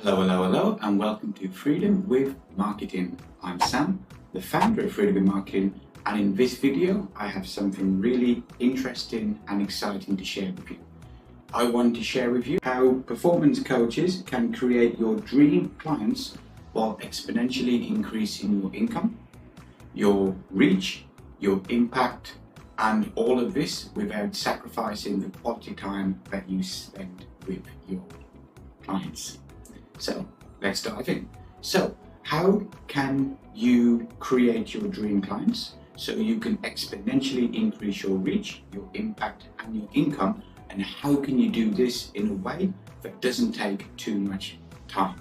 Hello, and welcome to Freedom with Marketing. I'm Sam, the founder of Freedom with Marketing, and in this video, I have something really interesting and exciting to share with you. I want to share with you how performance coaches can create your dream clients while exponentially increasing your income, your reach, your impact, and all of this without sacrificing the quality time that you spend with your clients. So let's dive in. So how can you create your dream clients so you can exponentially increase your reach, your impact, and your income? And how can you do this in a way that doesn't take too much time?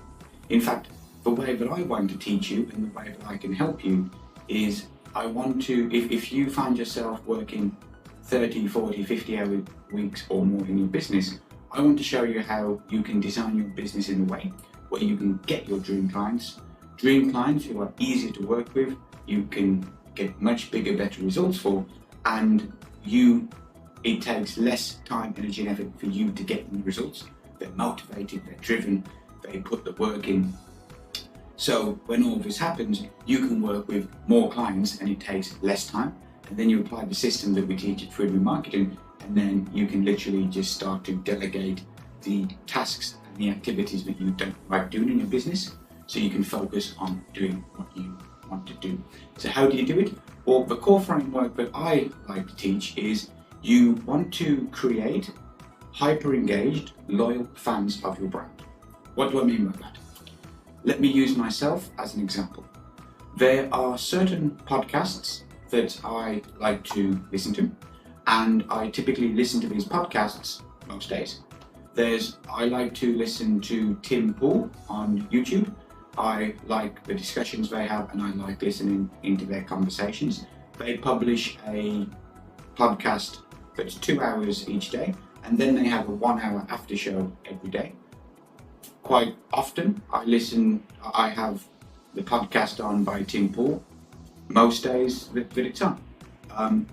In fact, the way that I want to teach you and the way that I can help you is I want to, if you find yourself working 30, 40, 50 hour weeks or more in your business, I want to show you how you can design your business in a way where you can get your dream clients who are easier to work with, you can get much bigger, better results for, and it takes less time, energy, and effort for you to get the results. They're motivated, they're driven, they put the work in. So when all this happens, you can work with more clients and it takes less time. And then you apply the system that we teach at Freedom Marketing, and then you can literally just start to delegate the tasks and the activities that you don't like doing in your business, so you can focus on doing what you want to do. So how do you do it? Well, the core framework that I like to teach is you want to create hyper-engaged, loyal fans of your brand. What do I mean by that? Let me use myself as an example. There are certain podcasts that I like to listen to, and I typically listen to these podcasts most days. I like to listen to Tim Pool on YouTube. I like the discussions they have and I like listening into their conversations. They publish a podcast that's 2 hours each day, and then they have a 1 hour after show every day. Quite often I have the podcast on by Tim Pool most days that it's on.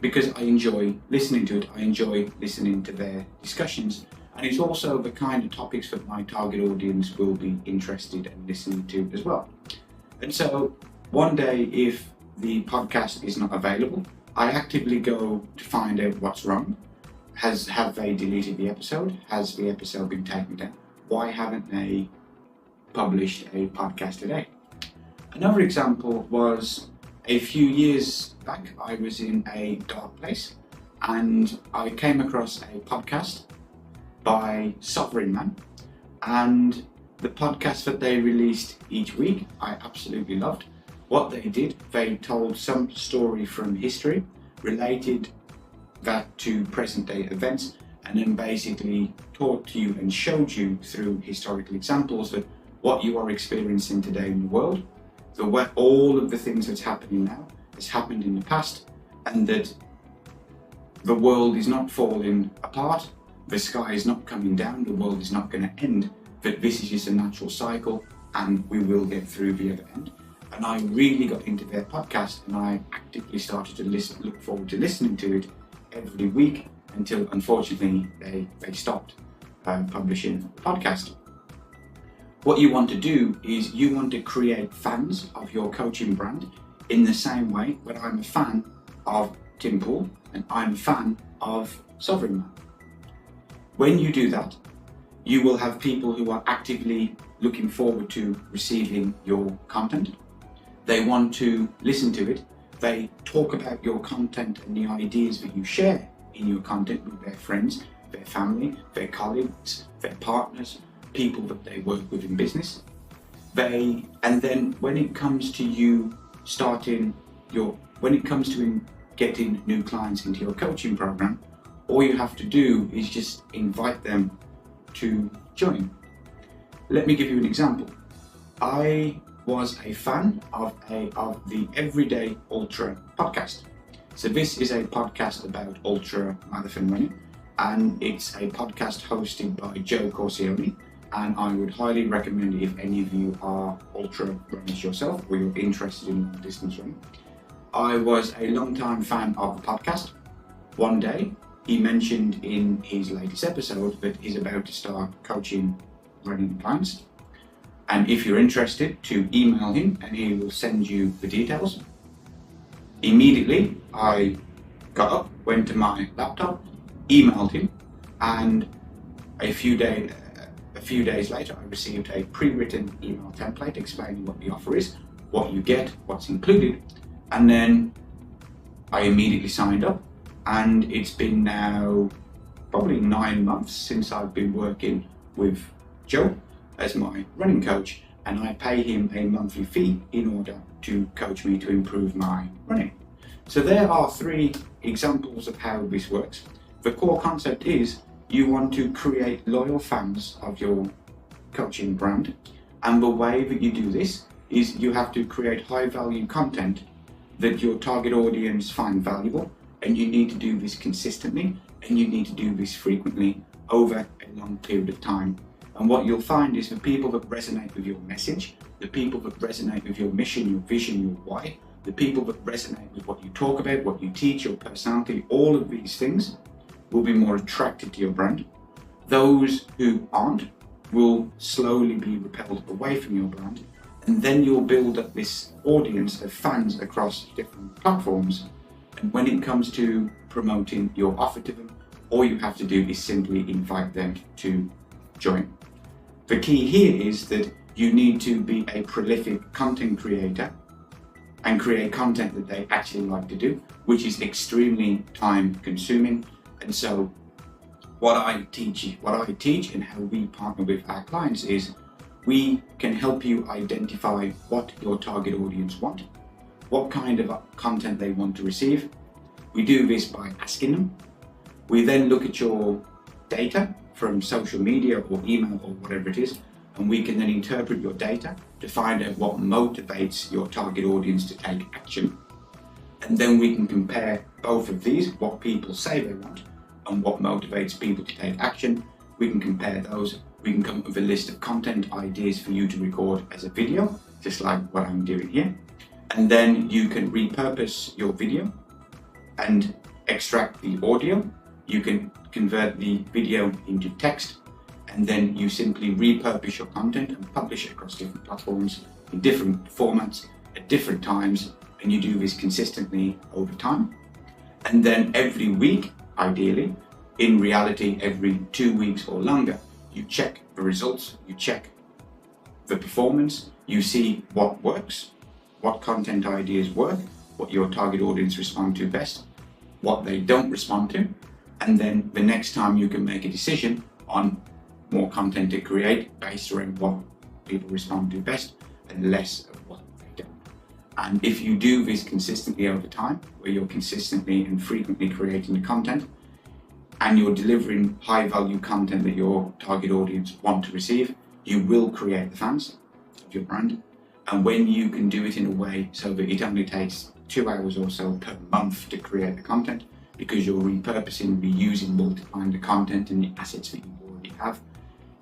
Because I enjoy listening to it, I enjoy listening to their discussions, and it's also the kind of topics that my target audience will be interested in listening to as well. And so one day, if the podcast is not available, I actively go to find out what's wrong. Have they deleted the episode? Has the episode been taken down? Why haven't they published a podcast today? Another example was a few years back, I was in a dark place and I came across a podcast by Sovereign Man, and the podcast that they released each week I absolutely loved. What they did, they told some story from history, related that to present day events, and then basically taught to you and showed you through historical examples that what you are experiencing today in the world, all of the things that's happening now has happened in the past, and that the world is not falling apart, the sky is not coming down, the world is not going to end, that this is just a natural cycle and we will get through the other end. And I really got into their podcast and I actively started to look forward to listening to it every week until unfortunately they stopped publishing the podcast. What you want to do is you want to create fans of your coaching brand in the same way that I'm a fan of Tim Pool and I'm a fan of Sovereign Man. When you do that, you will have people who are actively looking forward to receiving your content. They want to listen to it. They talk about your content and the ideas that you share in your content with their friends, their family, their colleagues, their partners, people that they work with in business. And then when it comes to getting new clients into your coaching program, all you have to do is just invite them to join. Let me give you an example. I was a fan of the Everyday Ultra podcast. So this is a podcast about ultra marathon running, and it's a podcast hosted by Joe Corsione, and I would highly recommend it if any of you are ultra runners yourself or you're interested in long distance running. I was a long-time fan of the podcast. One day, he mentioned in his latest episode that he's about to start coaching running clients. And if you're interested, to email him and he will send you the details. Immediately, I got up, went to my laptop, emailed him, and a few days later, I received a pre-written email template explaining what the offer is, what you get, what's included, and then I immediately signed up. And it's been now probably 9 months since I've been working with Joe as my running coach, and I pay him a monthly fee in order to coach me to improve my running. So there are 3 examples of how this works. The core concept is you want to create loyal fans of your coaching brand, and the way that you do this is you have to create high value content that your target audience find valuable, and you need to do this consistently, and you need to do this frequently over a long period of time. And what you'll find is the people that resonate with your message, the people that resonate with your mission, your vision, your why, the people that resonate with what you talk about, what you teach, your personality, all of these things will be more attracted to your brand. Those who aren't will slowly be repelled away from your brand, and then you'll build up this audience of fans across different platforms. And when it comes to promoting your offer to them, all you have to do is simply invite them to join. The key here is that you need to be a prolific content creator and create content that they actually like to do, which is extremely time consuming. And so what I teach and how we partner with our clients is we can help you identify what your target audience want, what kind of content they want to receive. We do this by asking them. We then look at your data from social media or email or whatever it is, and we can then interpret your data to find out what motivates your target audience to take action. And then we can compare both of these, what people say they want and what motivates people to take action. We can compare those. We can come up with a list of content ideas for you to record as a video, just like what I'm doing here. And then you can repurpose your video and extract the audio. You can convert the video into text, and then you simply repurpose your content and publish it across different platforms in different formats at different times, and you do this consistently over time. And then every week, ideally, in reality every 2 weeks or longer, you check the results, you check the performance, you see what works, what content ideas work, what your target audience respond to best, what they don't respond to, and then the next time you can make a decision on more content to create based around what people respond to best and less of what they don't. And if you do this consistently over time, where you're consistently and frequently creating the content and you're delivering high value content that your target audience want to receive, you will create the fans of your brand. And when you can do it in a way so that it only takes 2 hours or so per month to create the content, because you're repurposing, reusing, multiplying the content and the assets that you already have,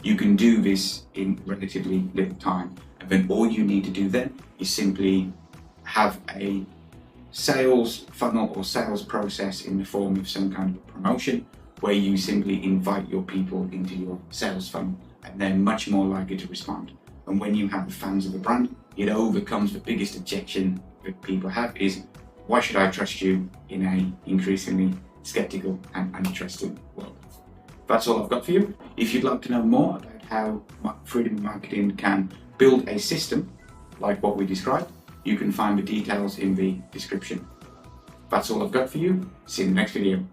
you can do this in relatively little time. And then all you need to do then is simply have a sales funnel or sales process in the form of some kind of a promotion, where you simply invite your people into your sales funnel, and they're much more likely to respond. And when you have the fans of the brand, it overcomes the biggest objection that people have is, why should I trust you in an increasingly skeptical and untrusted world? That's all I've got for you. If you'd like to know more about how Freedom in Marketing can build a system like what we described, you can find the details in the description. That's all I've got for you. See you in the next video.